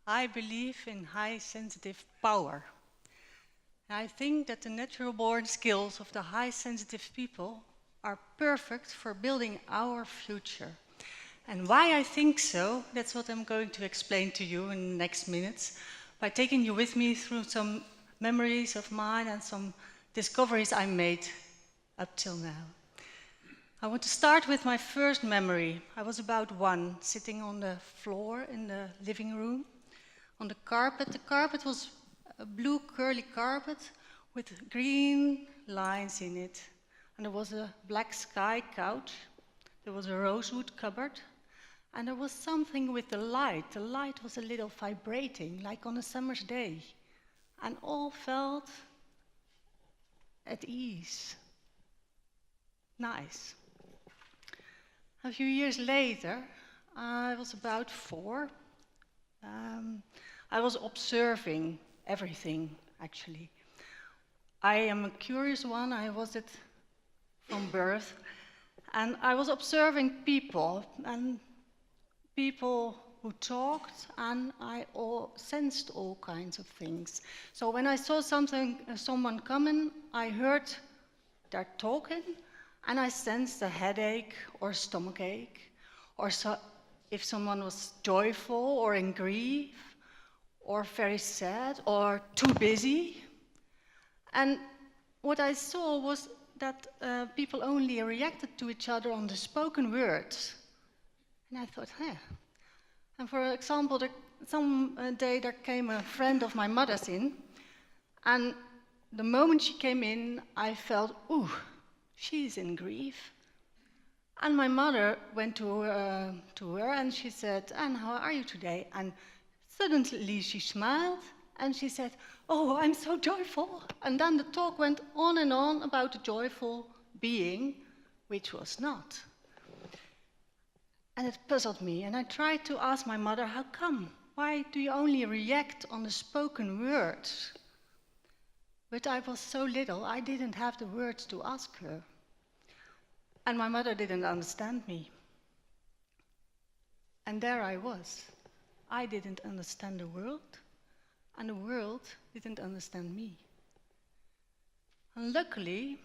I believe in high sensitive power. I think that the natural born skills of the high sensitive people are perfect for building our future. And why I think so, that's what I'm going to explain to you in the next minutes, by taking you with me through some memories of mine and some discoveries I made up till now. I want to start with my first memory. I was about 1, sitting on the floor in the living room. On the carpet. The carpet was a blue curly carpet with green lines in it. And there was a black sky couch. There was a rosewood cupboard. And there was something with the light. The light was a little vibrating, like on a summer's day. And all felt at ease. Nice. A few years later, I was about 4. I was observing everything, actually. I am a curious one, I was it from birth. And I was observing people, and people who talked, and I sensed all kinds of things. So when I saw someone coming, I heard their talking, and I sensed a headache or stomachache, or if someone was joyful or in grief, or very sad, or too busy. And what I saw was that people only reacted to each other on the spoken words. And I thought, And for example, some day there came a friend of my mother's in, and the moment she came in, I felt, ooh, she's in grief. And my mother went to her and she said, Anne, how are you today? And suddenly she smiled and she said, oh, I'm so joyful. And then the talk went on and on about the joyful being, which was not. And it puzzled me, and I tried to ask my mother, how come? Why do you only react on the spoken words? But I was so little, I didn't have the words to ask her. And my mother didn't understand me. And there I was. I didn't understand the world, and the world didn't understand me. And luckily,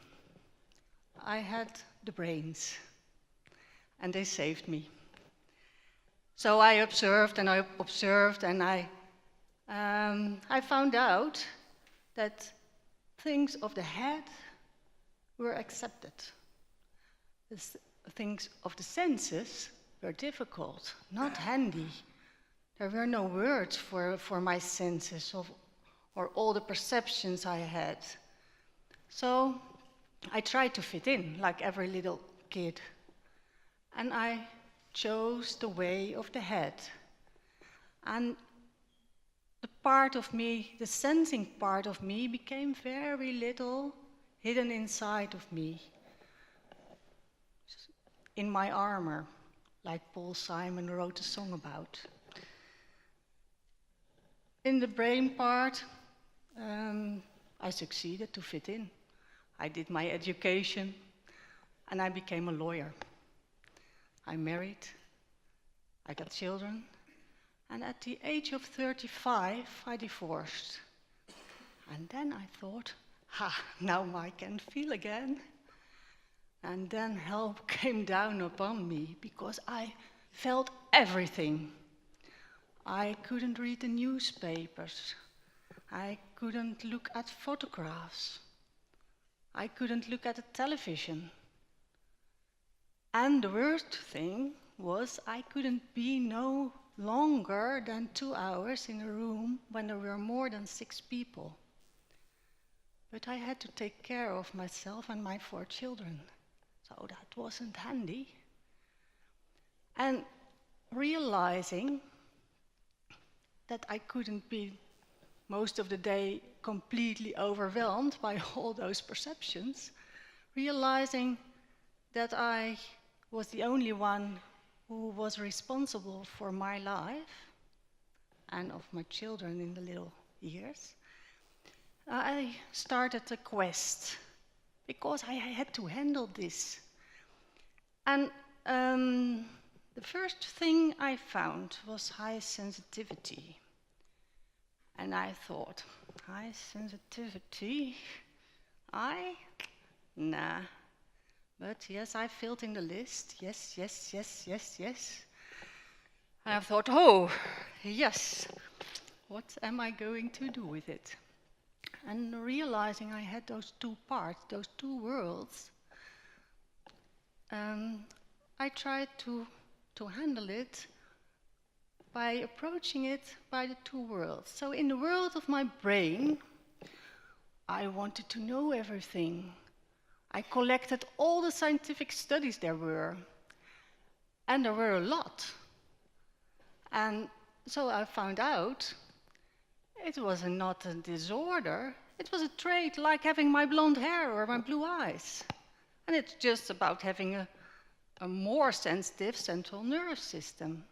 I had the brains, and they saved me. So I observed, and I found out that things of the head were accepted. The things of the senses were difficult, not handy. There were no words for my senses or all the perceptions I had. So I tried to fit in, like every little kid. And I chose the way of the head. And the part of me, the sensing part of me, became very little hidden inside of me. In my armor, like Paul Simon wrote a song about. In the brain part, I succeeded to fit in. I did my education, and I became a lawyer. I married, I got children, and at the age of 35, I divorced. And then I thought, now I can feel again. And then help came down upon me, because I felt everything. I couldn't read the newspapers. I couldn't look at photographs. I couldn't look at the television. And the worst thing was I couldn't be no longer than 2 hours in a room when there were more than 6 people. But I had to take care of myself and my 4 children. So that wasn't handy. And realizing that I couldn't be most of the day completely overwhelmed by all those perceptions, realizing that I was the only one who was responsible for my life and of my children in the little years, I started a quest because I had to handle this. And the first thing I found was high sensitivity. And I thought, high sensitivity? Nah. But yes, I filled in the list. Yes, yes, yes, yes, yes. And I thought, oh, yes. What am I going to do with it? And realizing I had those two parts, those two worlds, I tried to handle it by approaching it by the two worlds. So in the world of my brain, I wanted to know everything. I collected all the scientific studies there were, and there were a lot. And so I found out it was not a disorder, it was a trait like having my blonde hair or my blue eyes. And it's just about having a more sensitive central nerve system.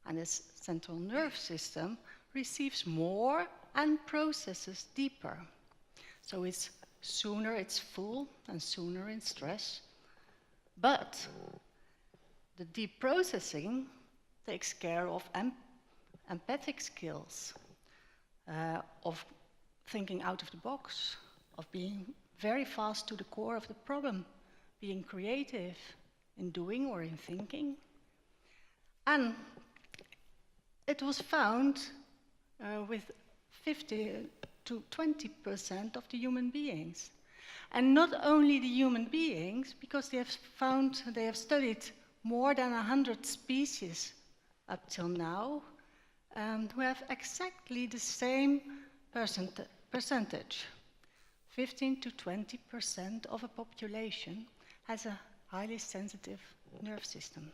And this central nerve system receives more and processes deeper. So it's sooner it's full and sooner in stress. But the deep processing takes care of empathic skills, of thinking out of the box, of being very fast to the core of the problem, being creative in doing or in thinking. And it was found with 50 to 20% of the human beings. And not only the human beings, because they have studied more than 100 species up till now, who have exactly the same percentage. 15 to 20% of a population has a highly sensitive nerve system.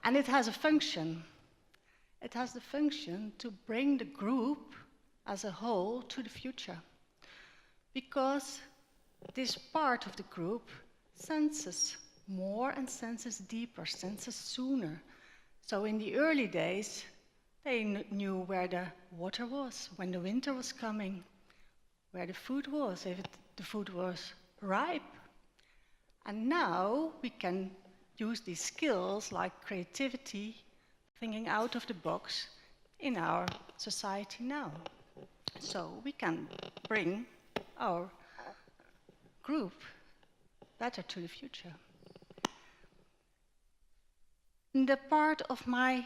And it has a function. It has the function to bring the group as a whole to the future. Because this part of the group senses more and senses deeper, senses sooner. So in the early days, they knew where the water was, when the winter was coming, where the food was, if the food was ripe. And now we can use these skills like creativity, thinking out of the box in our society now. So we can bring our group better to the future. In the part of my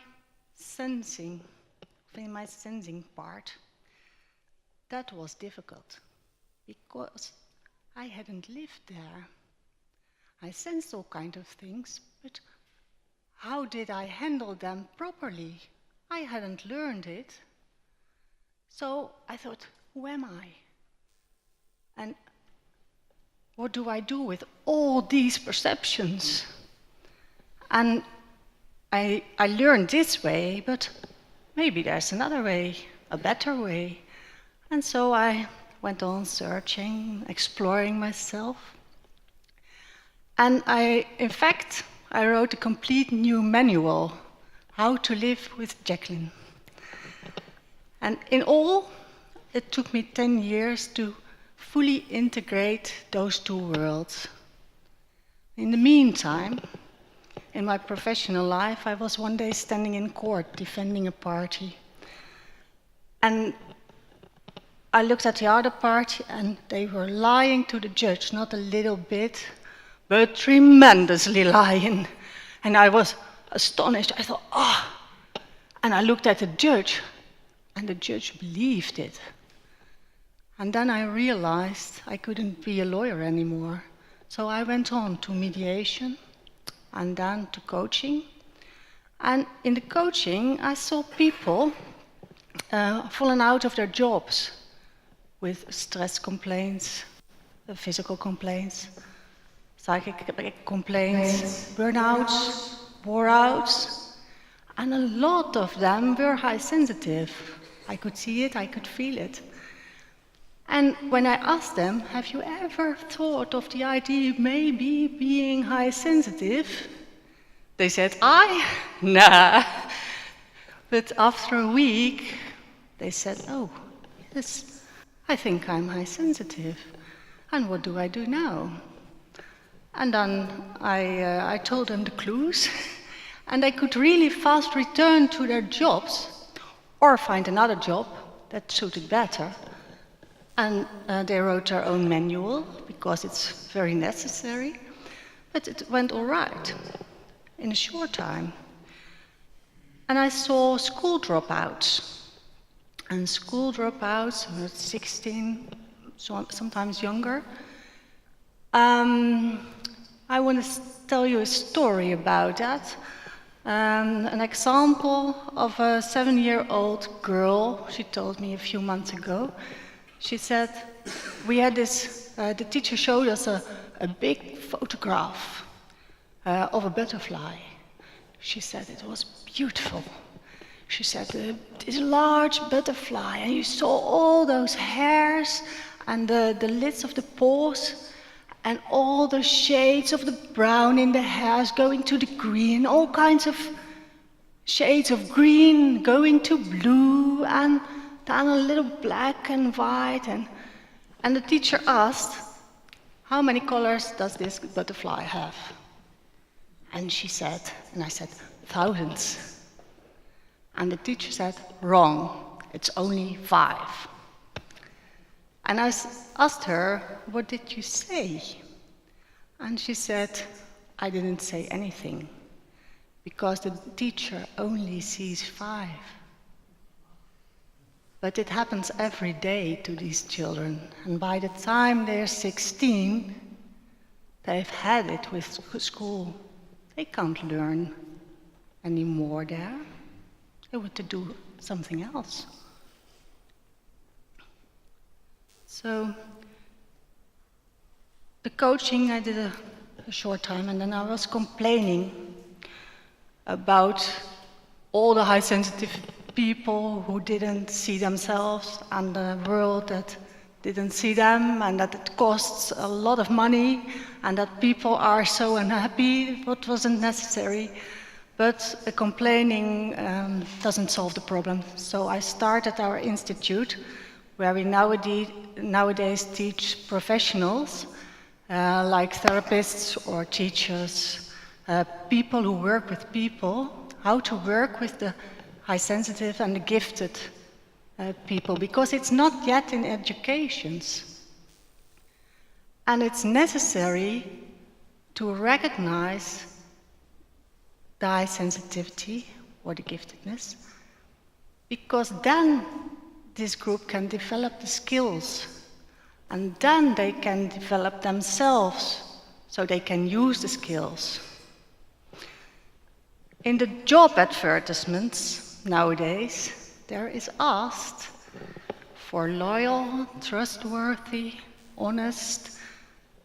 sensing, in my sensing part, that was difficult because I hadn't lived there. I sensed all kinds of things, but how did I handle them properly? I hadn't learned it. So I thought, who am I? And what do I do with all these perceptions? And I learned this way, but maybe there's another way, a better way. And so I went on searching, exploring myself. And in fact, I wrote a complete new manual, How to Live with Jaqueline. And in all, it took me 10 years to fully integrate those two worlds. In the meantime, in my professional life, I was one day standing in court defending a party. And I looked at the other party and they were lying to the judge, not a little bit, but tremendously lying. And I was astonished. I thought, oh. And I looked at the judge and the judge believed it. And then I realized I couldn't be a lawyer anymore. So I went on to mediation and then to coaching. And in the coaching, I saw people falling out of their jobs with stress complaints, physical complaints, psychic complaints, burnouts, bore-outs. And a lot of them were high sensitive. I could see it, I could feel it. And when I asked them, have you ever thought of the idea of maybe being high sensitive? They said, nah. But after a week, they said, oh, yes, I think I'm high sensitive. And what do I do now? And then I told them the clues, and they could really fast return to their jobs or find another job that suited better. And they wrote their own manual, because it's very necessary. But it went all right in a short time. And I saw school dropouts. And school dropouts, 16, sometimes younger. I want to tell you a story about that. An example of a 7-year-old girl, she told me a few months ago. She said, we had this, the teacher showed us a big photograph of a butterfly. She said it was beautiful. She said, this large butterfly, and you saw all those hairs and the lids of the paws, and all the shades of the brown in the hairs going to the green, all kinds of shades of green going to blue, and then a little black and white. And the teacher asked, how many colors does this butterfly have? And she said, and I said, thousands. And the teacher said, wrong, it's only 5. And I asked her, what did you say? And she said, I didn't say anything, because the teacher only sees 5. But it happens every day to these children, and by the time they're 16, they've had it with school. They can't learn anymore there. They want to do something else. So, the coaching I did a short time, and then I was complaining about all the high-sensitive people who didn't see themselves, and the world that didn't see them, and that it costs a lot of money, and that people are so unhappy. What wasn't necessary. But complaining doesn't solve the problem. So I started our institute, where we nowadays teach professionals, like therapists or teachers, people who work with people, how to work with the high-sensitive and the gifted people, because it's not yet in educations. And it's necessary to recognize the high sensitivity or the giftedness, because then this group can develop the skills, and then they can develop themselves, so they can use the skills. In the job advertisements nowadays, there is asked for loyal, trustworthy, honest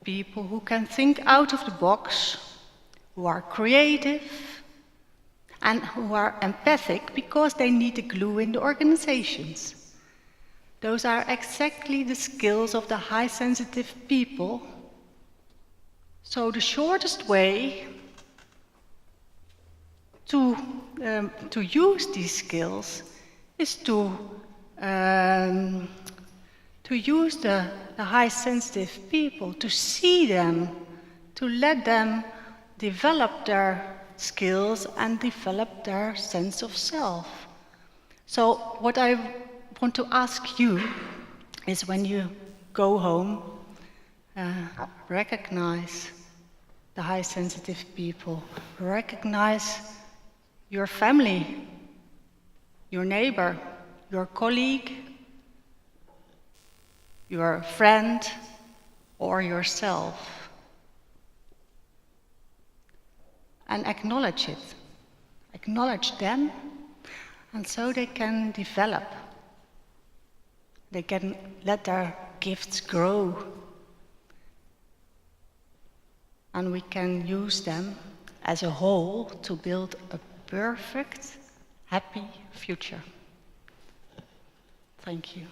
people who can think out of the box, who are creative, and who are empathic, because they need the glue in the organizations. Those are exactly the skills of the high-sensitive people. So the shortest way to use these skills is to use the high-sensitive people, to see them, to let them develop their skills and develop their sense of self. So what I want to ask you is, when you go home, recognize the high-sensitive people, recognize your family, your neighbor, your colleague, your friend, or yourself. And acknowledge it. Acknowledge them, and so they can develop. They can let their gifts grow. And we can use them as a whole to build a perfect, happy future. Thank you.